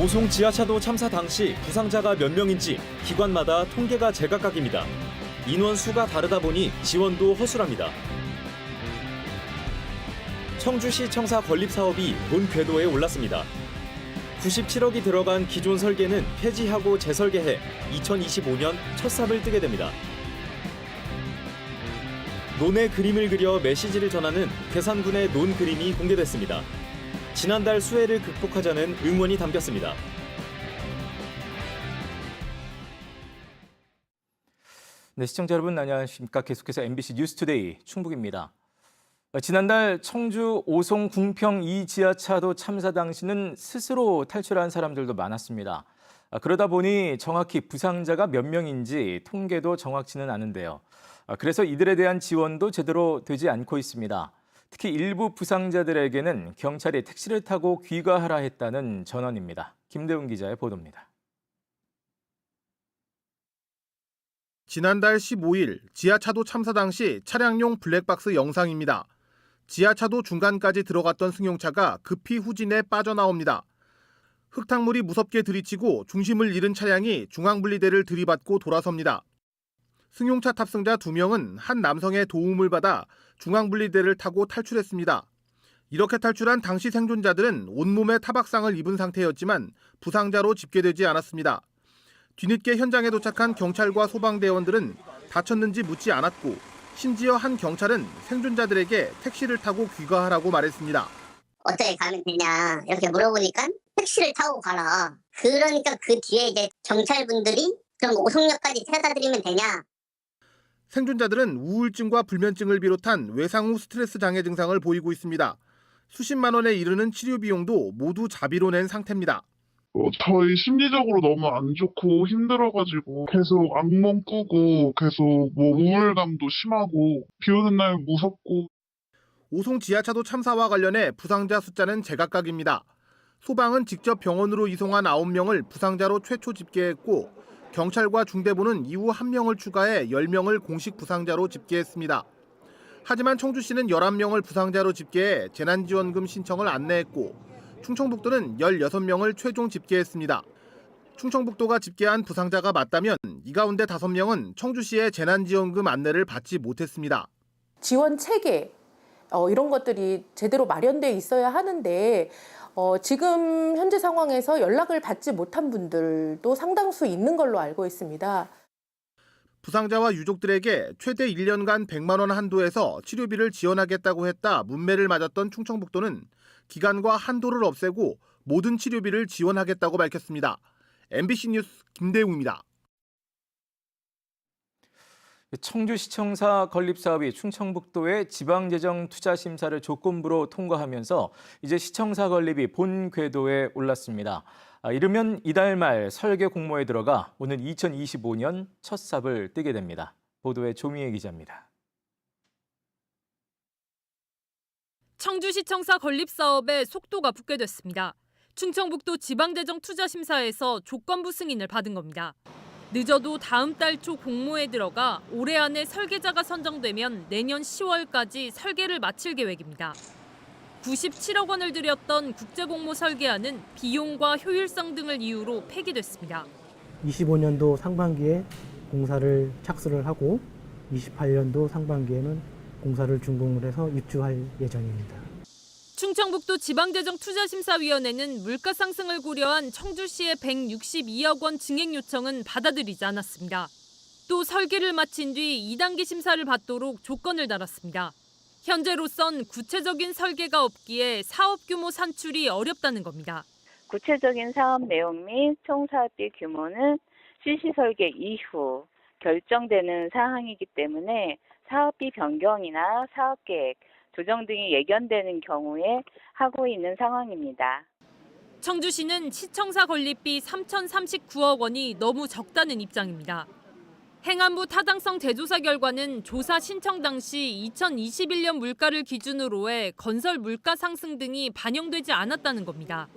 오송 지하차도 참사 당시 부상자가 몇 명인지 기관마다 통계가 제각각입니다. 인원 수가 다르다 보니 지원도 허술합니다. 청주시 청사 건립 사업이 본 궤도에 올랐습니다. 97억이 들어간 기존 설계는 폐지하고 재설계해 2025년 첫 삽을 뜨게 됩니다. 논의 그림을 그려 메시지를 전하는 괴산군의 논 그림이 공개됐습니다. 지난달 수해를 극복하자는 응원이 담겼습니다. 네, 시청자 여러분 안녕하십니까? 계속해서 MBC 뉴스투데이 충북입니다. 지난달 청주 오송 궁평 2 지하차도 참사 당시는 스스로 탈출한 사람들도 많았습니다. 그러다 보니 정확히 부상자가 몇 명인지 통계도 정확치는 않은데요. 그래서 이들에 대한 지원도 제대로 되지 않고 있습니다. 특히 일부 부상자들에게는 경찰이 택시를 타고 귀가하라 했다는 전언입니다. 김대웅 기자의 보도입니다. 지난달 15일 지하차도 참사 당시 차량용 블랙박스 영상입니다. 지하차도 중간까지 들어갔던 승용차가 급히 후진해 빠져나옵니다. 흙탕물이 무섭게 들이치고 중심을 잃은 차량이 중앙분리대를 들이받고 돌아섭니다. 승용차 탑승자 2명은 한 남성의 도움을 받아 중앙분리대를 타고 탈출했습니다. 이렇게 탈출한 당시 생존자들은 온몸에 타박상을 입은 상태였지만 부상자로 집계되지 않았습니다. 뒤늦게 현장에 도착한 경찰과 소방대원들은 다쳤는지 묻지 않았고 심지어 한 경찰은 생존자들에게 택시를 타고 귀가하라고 말했습니다. 어떻게 가면 되냐 이렇게 물어보니까 택시를 타고 가라. 그러니까 그 뒤에 이제 경찰분들이 그럼 오송역까지 태워다 드리면 되냐. 생존자들은 우울증과 불면증을 비롯한 외상 후 스트레스 장애 증상을 보이고 있습니다. 수십만 원에 이르는 치료 비용도 모두 자비로 낸 상태입니다. 저희 심리적으로 너무 안 좋고 힘들어가지고 계속 악몽 꾸고 계속 우울감도 심하고 비 오는 날 무섭고. 오송 지하차도 참사와 관련해 부상자 숫자는 제각각입니다. 소방은 직접 병원으로 이송한 9명을 부상자로 최초 집계했고 경찰과 중대본은 이후 1명을 추가해 10명을 공식 부상자로 집계했습니다. 하지만 청주시는 11명을 부상자로 집계해 재난지원금 신청을 안내했고 충청북도는 16명을 최종 집계했습니다. 충청북도가 집계한 부상자가 맞다면 이 가운데 5명은 청주시의 재난지원금 안내를 받지 못했습니다. 지원 체계 이런 것들이 제대로 마련돼 있어야 하는데 지금 현재 상황에서 연락을 받지 못한 분들도 상당수 있는 걸로 알고 있습니다. 부상자와 유족들에게 최대 1년간 100만 원 한도에서 치료비를 지원하겠다고 했다 문매를 맞았던 충청북도는 기간과 한도를 없애고 모든 치료비를 지원하겠다고 밝혔습니다. MBC 뉴스 김대웅입니다. 청주시청사 건립 사업이 충청북도의 지방재정투자심사를 조건부로 통과하면서 이제 시청사 건립이 본 궤도에 올랐습니다. 이르면 이달 말 설계 공모에 들어가 오는 2025년 첫 삽을 뜨게 됩니다. 보도에 조미애 기자입니다. 청주시청사 건립 사업에 속도가 붙게 됐습니다. 충청북도 지방재정투자심사에서 조건부 승인을 받은 겁니다. 늦어도 다음 달 초 공모에 들어가 올해 안에 설계자가 선정되면 내년 10월까지 설계를 마칠 계획입니다. 97억 원을 들였던 국제공모 설계안은 비용과 효율성 등을 이유로 폐기됐습니다. 25년도 상반기에 공사를 착수를 하고 28년도 상반기에는 공사를 준공을 해서 입주할 예정입니다. 충청북도 지방재정투자심사위원회는 물가 상승을 고려한 청주시의 162억 원 증액 요청은 받아들이지 않았습니다. 또 설계를 마친 뒤 2단계 심사를 받도록 조건을 달았습니다. 현재로선 구체적인 설계가 없기에 사업 규모 산출이 어렵다는 겁니다. 구체적인 사업 내용 및 총 사업비 규모는 실시 설계 이후 결정되는 사항이기 때문에 사업비 변경이나 사업계획, 조정 등이 예견되는 경우에 하고 있는 상황입니다. 청주시는 시청사 건립비 3,039억 원이 너무 적다는 입장입니다. 행안부 타당성 재조사 결과는 조사 신청 당시 2021년 물가를 기준으로 해 건설 물가 상승 등이 반영되지 않았다는 겁니다.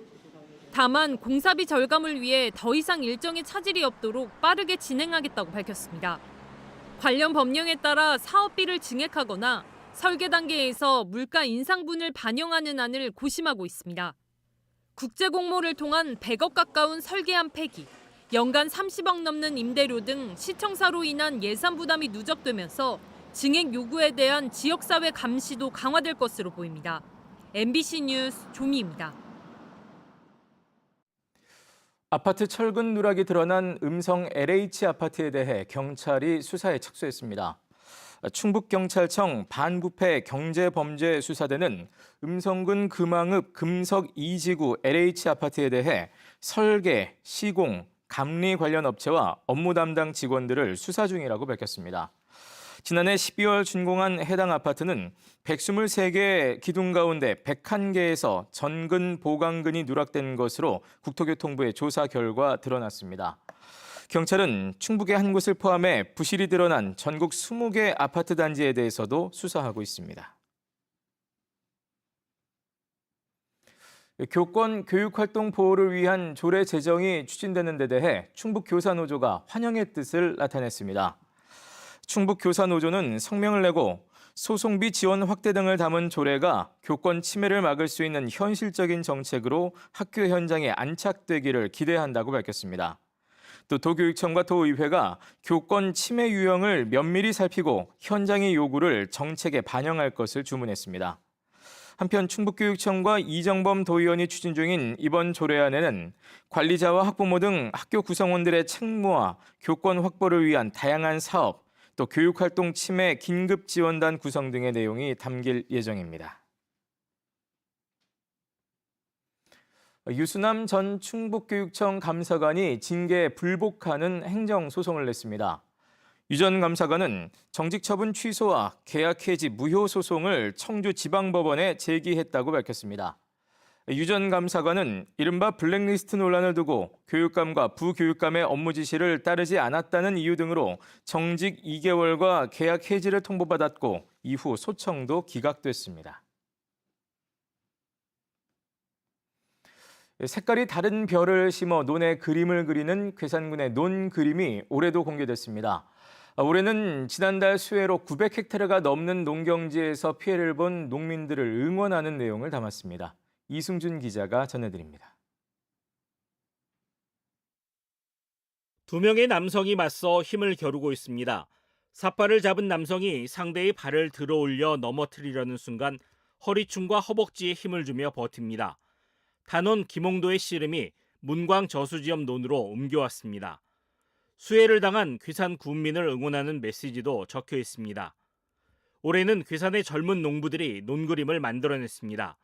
다만 공사비 절감을 위해 더 이상 일정에 차질이 없도록 빠르게 진행하겠다고 밝혔습니다. 관련 법령에 따라 사업비를 증액하거나 설계 단계에서 물가 인상분을 반영하는 안을 고심하고 있습니다. 국제 공모를 통한 100억 가까운 설계안 폐기, 연간 30억 넘는 임대료 등 시청사로 인한 예산 부담이 누적되면서 증액 요구에 대한 지역사회 감시도 강화될 것으로 보입니다. MBC 뉴스 조미입니다. 아파트 철근 누락이 드러난 음성 LH 아파트에 대해 경찰이 수사에 착수했습니다. 충북경찰청 반부패 경제범죄수사대는 음성군 금왕읍 금석 2지구 LH 아파트에 대해 설계, 시공, 감리 관련 업체와 업무 담당 직원들을 수사 중이라고 밝혔습니다. 지난해 12월 준공한 해당 아파트는 123개 기둥 가운데 101개에서 전근 보강근이 누락된 것으로 국토교통부의 조사 결과 드러났습니다. 경찰은 충북의 한 곳을 포함해 부실이 드러난 전국 20개 아파트 단지에 대해서도 수사하고 있습니다. 교권 교육활동 보호를 위한 조례 제정이 추진되는 데 대해 충북교사노조가 환영의 뜻을 나타냈습니다. 충북교사노조는 성명을 내고 소송비 지원 확대 등을 담은 조례가 교권 침해를 막을 수 있는 현실적인 정책으로 학교 현장에 안착되기를 기대한다고 밝혔습니다. 또 도교육청과 도의회가 교권 침해 유형을 면밀히 살피고 현장의 요구를 정책에 반영할 것을 주문했습니다. 한편 충북교육청과 이정범 도의원이 추진 중인 이번 조례안에는 관리자와 학부모 등 학교 구성원들의 책무와 교권 확보를 위한 다양한 사업, 또 교육활동 침해 긴급 지원단 구성 등의 내용이 담길 예정입니다. 유수남 전 충북교육청 감사관이 징계 불복하는 행정소송을 냈습니다. 유 전 감사관은 정직 처분 취소와 계약 해지 무효 소송을 청주지방법원에 제기했다고 밝혔습니다. 유 전 감사관은 이른바 블랙리스트 논란을 두고 교육감과 부교육감의 업무 지시를 따르지 않았다는 이유 등으로 정직 2개월과 계약 해지를 통보받았고 이후 소청도 기각됐습니다. 색깔이 다른 별을 심어 논에 그림을 그리는 괴산군의 논 그림이 올해도 공개됐습니다. 올해는 지난달 수해로 900헥타르가 넘는 농경지에서 피해를 본 농민들을 응원하는 내용을 담았습니다. 이승준 기자가 전해드립니다. 두 명의 남성이 맞서 힘을 겨루고 있습니다. 삿발을 잡은 남성이 상대의 발을 들어 올려 넘어뜨리려는 순간 허리춤과 허벅지에 힘을 주며 버팁니다. 단원 김홍도의 씨름이 문광 저수지역 논으로 옮겨왔습니다. 수해를 당한 괴산 군민을 응원하는 메시지도 적혀 있습니다. 올해는 괴산의 젊은 농부들이 논그림을 만들어냈습니다.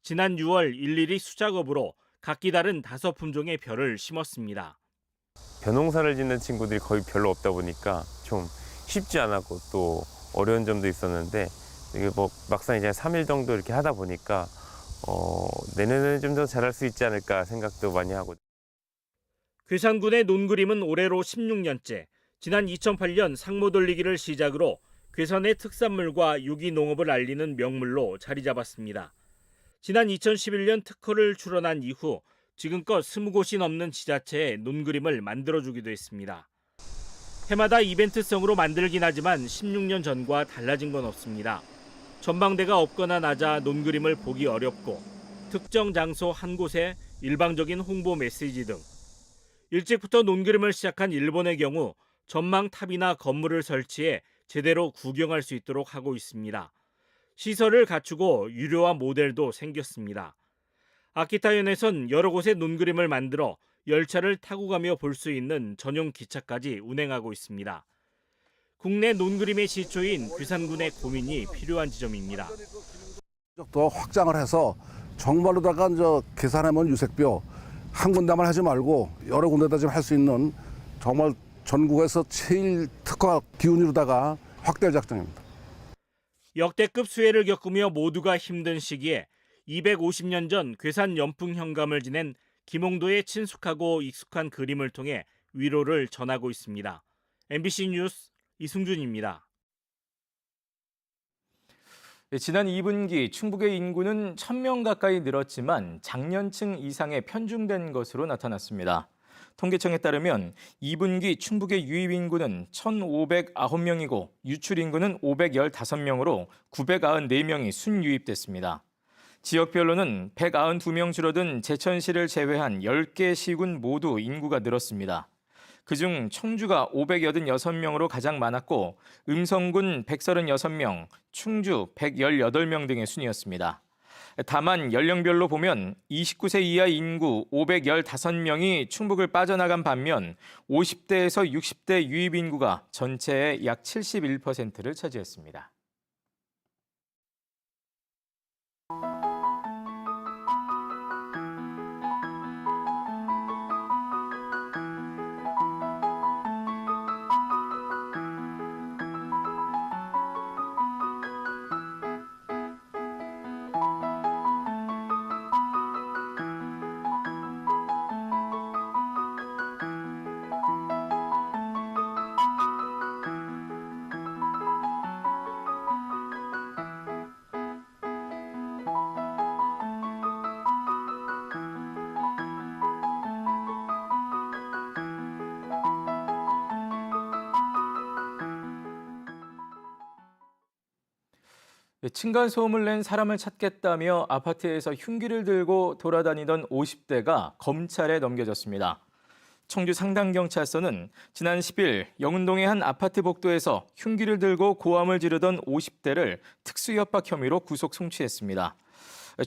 지난 6월 일일이 수작업으로 각기 다른 5품종의 벼를 심었습니다. 벼농사를 짓는 친구들이 거의 별로 없다 보니까 좀 쉽지 않았고 또 어려운 점도 있었는데 이게 뭐 막상 이제 3일 정도 이렇게 하다 보니까 내년에는 좀 더 잘할 수 있지 않을까 생각도 많이 하고. 괴산군의 논그림은 올해로 16년째, 지난 2008년 상모 돌리기를 시작으로 괴산의 특산물과 유기농업을 알리는 명물로 자리 잡았습니다. 지난 2011년 특허를 출원한 이후 지금껏 20곳이 넘는 지자체에 논그림을 만들어주기도 했습니다. 해마다 이벤트성으로 만들긴 하지만 16년 전과 달라진 건 없습니다. 전망대가 없거나 낮아 논그림을 보기 어렵고 특정 장소 한 곳에 일방적인 홍보 메시지 등 일찍부터 논그림을 시작한 일본의 경우 전망탑이나 건물을 설치해 제대로 구경할 수 있도록 하고 있습니다. 시설을 갖추고 유료화 모델도 생겼습니다. 아키타현에선 여러 곳에 논그림을 만들어 열차를 타고 가며 볼 수 있는 전용 기차까지 운행하고 있습니다. 국내 논그림의 시초인 괴산군의 고민이 필요한 지점입니다. 더 확장을 해서 정말로다가 괴산하면 유색bio 한 군데만 하지 말고 여러 군데다 좀 할 수 있는 정말 전국에서 제일 특화 기운으로다가 확대할 작정입니다. 역대급 수해를 겪으며 모두가 힘든 시기에 250년 전 괴산 연풍 현감을 지낸 김홍도의 친숙하고 익숙한 그림을 통해 위로를 전하고 있습니다. MBC 뉴스 이승준입니다. 지난 2분기 충북의 인구는 1,000명 가까이 늘었지만 장년층 이상에 편중된 것으로 나타났습니다. 통계청에 따르면 2분기 충북의 유입 인구는 1,509명이고 유출 인구는 515명으로 994명이 순유입됐습니다. 지역별로는 192명 줄어든 제천시를 제외한 10개 시군 모두 인구가 늘었습니다. 그중 청주가 586명으로 가장 많았고 음성군 136명, 충주 118명 등의 순이었습니다. 다만 연령별로 보면 29세 이하 인구 515명이 충북을 빠져나간 반면 50대에서 60대 유입 인구가 전체의 약 71%를 차지했습니다. 층간소음을 낸 사람을 찾겠다며 아파트에서 흉기를 들고 돌아다니던 50대가 검찰에 넘겨졌습니다. 청주 상당경찰서는 지난 10일 영운동의 한 아파트 복도에서 흉기를 들고 고함을 지르던 50대를 특수협박 혐의로 구속 송치했습니다.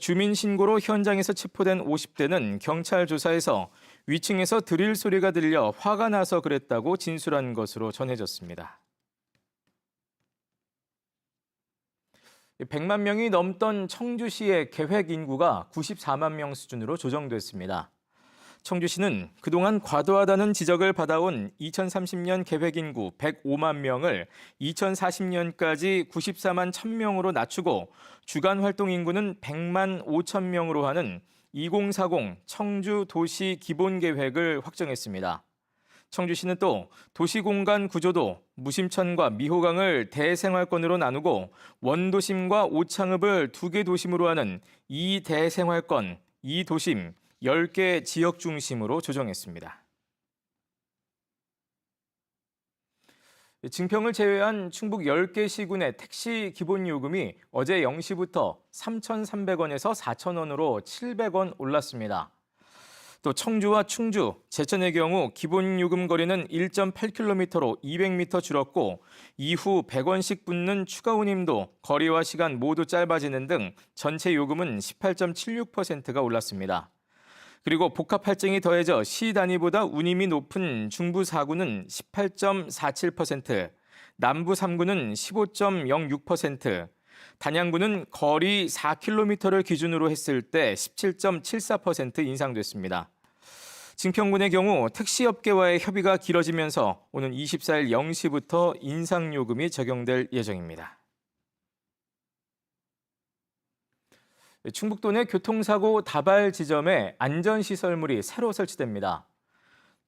주민 신고로 현장에서 체포된 50대는 경찰 조사에서 위층에서 드릴 소리가 들려 화가 나서 그랬다고 진술한 것으로 전해졌습니다. 100만 명이 넘던 청주시의 계획 인구가 94만 명 수준으로 조정됐습니다. 청주시는 그동안 과도하다는 지적을 받아온 2030년 계획 인구 105만 명을 2040년까지 94만 1000명으로 낮추고 주간 활동 인구는 100만 5천 명으로 하는 2040 청주 도시 기본 계획을 확정했습니다. 청주시는 또 도시공간 구조도 무심천과 미호강을 대생활권으로 나누고 원도심과 오창읍을 2개 도심으로 하는 2대생활권, 2도심, 10개 지역 중심으로 조정했습니다. 증평을 제외한 충북 10개 시군의 택시 기본 요금이 어제 0시부터 3,300원에서 4,000원으로 700원 올랐습니다. 또 청주와 충주, 제천의 경우 기본 요금 거리는 1.8km로 200m 줄었고 이후 100원씩 붙는 추가 운임도 거리와 시간 모두 짧아지는 등 전체 요금은 18.76%가 올랐습니다. 그리고 복합 할증이 더해져 시 단위보다 운임이 높은 중부 4구는 18.47%, 남부 3구는 15.06%, 단양구는 거리 4km를 기준으로 했을 때 17.74% 인상됐습니다. 증평군의 경우 택시업계와의 협의가 길어지면서 오는 24일 0시부터 인상요금이 적용될 예정입니다. 충북도 내 교통사고 다발 지점에 안전시설물이 새로 설치됩니다.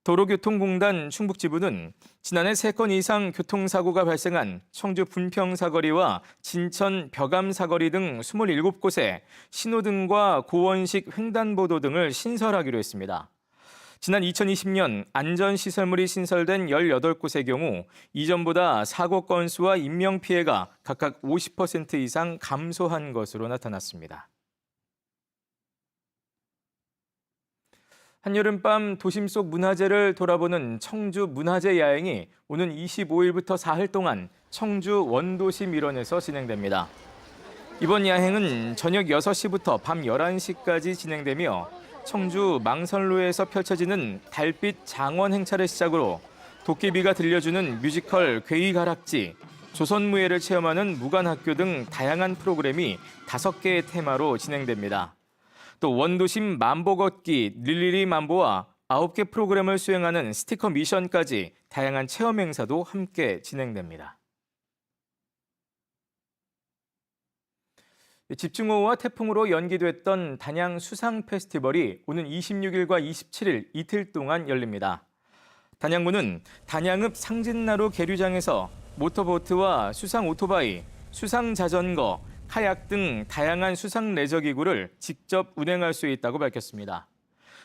도로교통공단 충북지부는 지난해 3건 이상 교통사고가 발생한 청주 분평사거리와 진천 벽암사거리 등 27곳에 신호등과 고원식 횡단보도 등을 신설하기로 했습니다. 지난 2020년 안전시설물이 신설된 18곳의 경우 이전보다 사고 건수와 인명피해가 각각 50% 이상 감소한 것으로 나타났습니다. 한여름밤 도심 속 문화재를 돌아보는 청주 문화재 야행이 오는 25일부터 4일 동안 청주 원도심 일원에서 진행됩니다. 이번 야행은 저녁 6시부터 밤 11시까지 진행되며 청주 망선로에서 펼쳐지는 달빛 장원 행차를 시작으로 도깨비가 들려주는 뮤지컬 괴이가락지, 조선무예를 체험하는 무관학교 등 다양한 프로그램이 5개의 테마로 진행됩니다. 또 원도심 만보 걷기 릴리리 만보와 9개 프로그램을 수행하는 스티커 미션까지 다양한 체험 행사도 함께 진행됩니다. 집중호우와 태풍으로 연기됐던 단양 수상 페스티벌이 오는 26일과 27일 이틀 동안 열립니다. 단양구는 단양읍 상진나루 계류장에서 모터보트와 수상 오토바이, 수상 자전거, 카약 등 다양한 수상 레저 기구를 직접 운행할 수 있다고 밝혔습니다.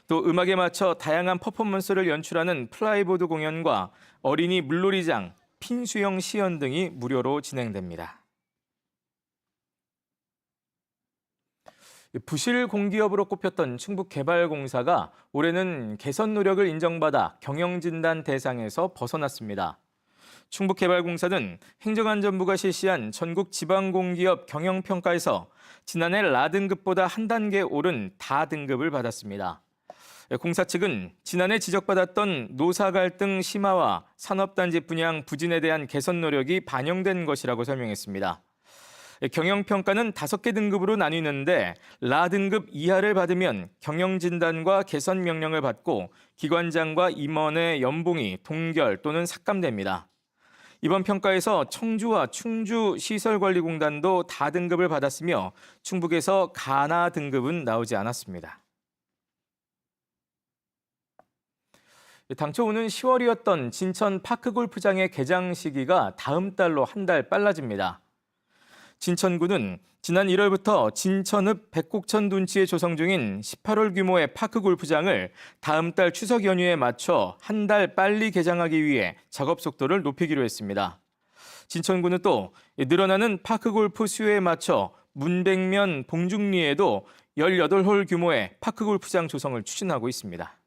또 음악에 맞춰 다양한 퍼포먼스를 연출하는 플라이보드 공연과 어린이 물놀이장, 핀수영 시연 등이 무료로 진행됩니다. 부실 공기업으로 꼽혔던 충북개발공사가 올해는 개선 노력을 인정받아 경영진단 대상에서 벗어났습니다. 충북개발공사는 행정안전부가 실시한 전국 지방공기업 경영평가에서 지난해 라 등급보다 한 단계 오른 다 등급을 받았습니다. 공사 측은 지난해 지적받았던 노사 갈등 심화와 산업단지 분양 부진에 대한 개선 노력이 반영된 것이라고 설명했습니다. 경영평가는 5개 등급으로 나뉘는데 라 등급 이하를 받으면 경영진단과 개선 명령을 받고 기관장과 임원의 연봉이 동결 또는 삭감됩니다. 이번 평가에서 청주와 충주시설관리공단도 다 등급을 받았으며 충북에서 가나 등급은 나오지 않았습니다. 당초 오는 10월이었던 진천 파크골프장의 개장 시기가 다음 달로 한 달 빨라집니다. 진천구는 지난 1월부터 진천읍 백곡천 둔치에 조성 중인 18홀 규모의 파크골프장을 다음 달 추석 연휴에 맞춰 한 달 빨리 개장하기 위해 작업 속도를 높이기로 했습니다. 진천구는 또 늘어나는 파크골프 수요에 맞춰 문백면 봉중리에도 18홀 규모의 파크골프장 조성을 추진하고 있습니다.